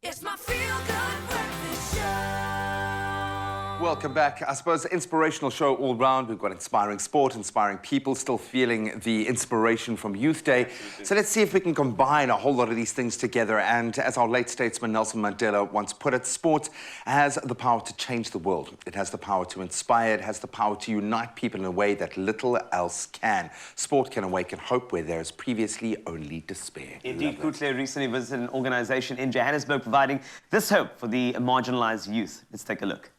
It's my feel-good breakfast show. Welcome back. I suppose inspirational show all round. We've got inspiring sport, inspiring people, still feeling the inspiration from Youth Day. So let's see if we can combine a whole lot of these things together. And as our late statesman Nelson Mandela once put it, sport has the power to change the world. It has the power to inspire. It has the power to unite people in a way that little else can. Sport can awaken hope where there is previously only despair. Indeed, Kutle recently visited an organisation in Johannesburg providing this hope for the marginalised youth. Let's take a look.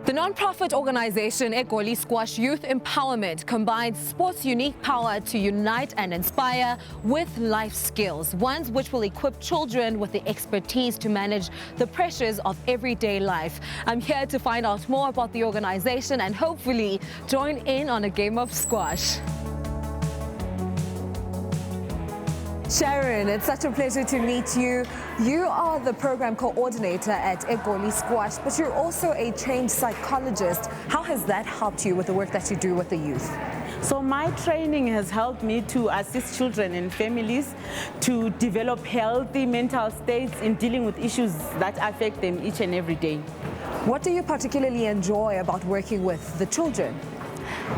The non-profit organization Egolisquash Youth Empowerment combines sports' unique power to unite and inspire with life skills, ones which will equip children with the expertise to manage the pressures of everyday life. I'm here to find out more about the organization and hopefully join in on a game of squash. Sharon, it's such a pleasure to meet you. You are the program coordinator at Egolisquash, but you're also a trained psychologist. How has that helped you with the work that you do with the youth? So my training has helped me to assist children and families to develop healthy mental states in dealing with issues that affect them each and every day. What do you particularly enjoy about working with the children?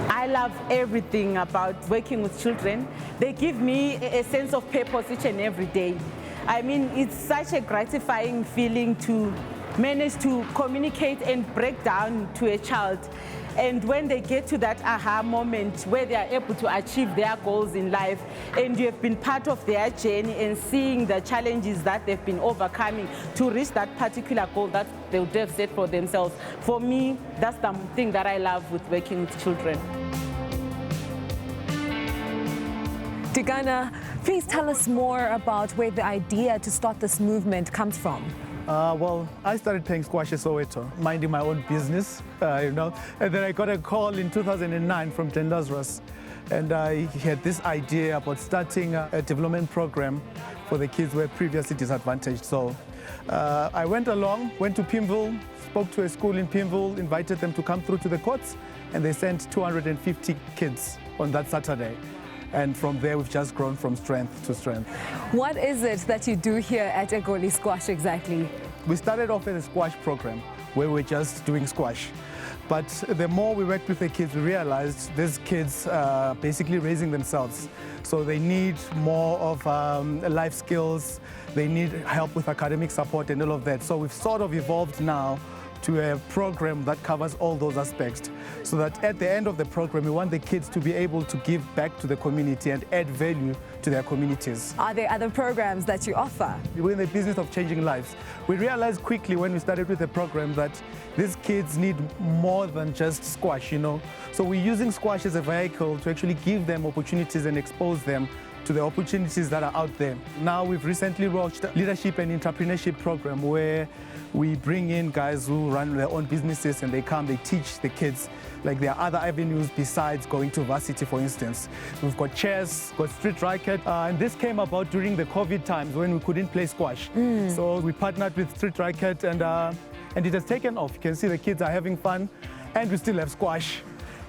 I love everything about working with children. They give me a sense of purpose each and every day. I mean, it's such a gratifying feeling to manage to communicate and break down to a child. And when they get to that aha moment where they are able to achieve their goals in life, and you have been part of their journey and seeing the challenges that they've been overcoming to reach that particular goal that they would have set for themselves. For me, that's the thing that I love with working with children. Tigana, please tell us more about where the idea to start this movement comes from. Well, I started playing squash at Soweto, minding my own business, and then I got a call in 2009 from Glen Lazarus, and he had this idea about starting a development program for the kids who were previously disadvantaged. So I went along, went to Pimville, spoke to a school in Pimville, invited them to come through to the courts, and they sent 250 kids on that Saturday. And from there, we've just grown from strength to strength. What is it that you do here at Egolisquash exactly? We started off as a squash program where we're just doing squash. But the more we worked with the kids, we realized these kids are basically raising themselves. So they need more of life skills. They need help with academic support and all of that. So we've sort of evolved now to a program that covers all those aspects, so that at the end of the program, we want the kids to be able to give back to the community and add value to their communities. Are there other programs that you offer? We're in the business of changing lives. We realized quickly when we started with the program that these kids need more than just squash, So we're using squash as a vehicle to actually give them opportunities and expose them to the opportunities that are out there. Now we've recently launched a leadership and entrepreneurship program where we bring in guys who run their own businesses and they come, they teach the kids. Like there are other avenues besides going to varsity, for instance. We've got chess, got street racket, and this came about during the COVID times when we couldn't play squash. So we partnered with street racket and it has taken off. You can see the kids are having fun, and we still have squash.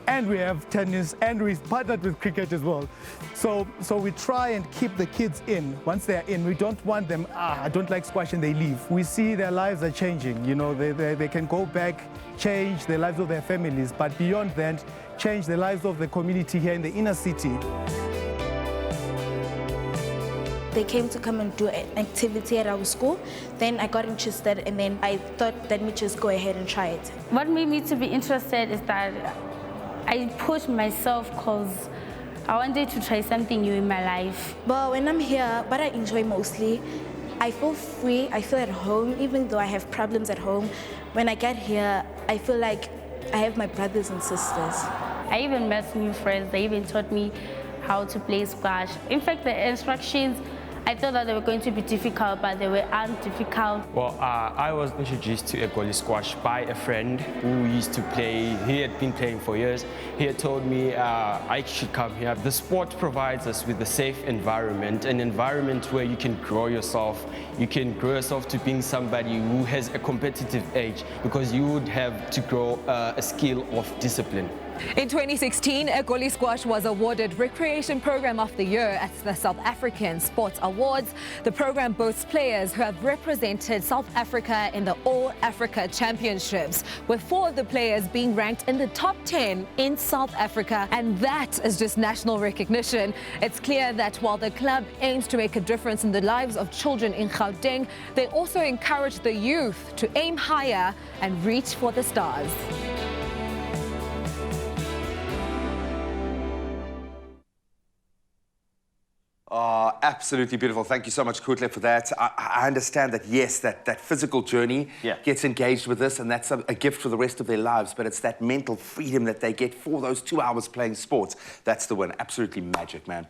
And we have tennis, and we've partnered with cricket as well. So we try and keep the kids in. Once they're in, we don't want them, I don't like squash, and they leave. We see their lives are changing. They can go back, change the lives of their families, but beyond that, change the lives of the community here in the inner city. They came to come and do an activity at our school. Then I got interested, and then I thought, let me just go ahead and try it. What made me to be interested is that I pushed myself because I wanted to try something new in my life. But when I'm here, what I enjoy mostly, I feel free, I feel at home, even though I have problems at home. When I get here, I feel like I have my brothers and sisters. I even met new friends. They even taught me how to play squash. In fact, the instructions, I thought that they were going to be difficult, but they weren't difficult. Well, I was introduced to Egolisquash by a friend who used to play. He had been playing for years. He had told me I should come here. The sport provides us with a safe environment, an environment where you can grow yourself. You can grow yourself to being somebody who has a competitive edge, because you would have to grow a skill of discipline. In 2016, Egolisquash was awarded Recreation Program of the Year at the South African Sports Awards. The program boasts players who have represented South Africa in the All Africa Championships, with 4 of the players being ranked in the top 10 in South Africa. And that is just national recognition. It's clear that while the club aims to make a difference in the lives of children in Gauteng, they also encourage the youth to aim higher and reach for the stars. Oh, absolutely beautiful. Thank you so much, Kutle, for that. I understand that, yes, that physical journey gets engaged with this, and that's a gift for the rest of their lives, but it's that mental freedom that they get for those 2 hours playing sports. That's the one. Absolutely magic, man.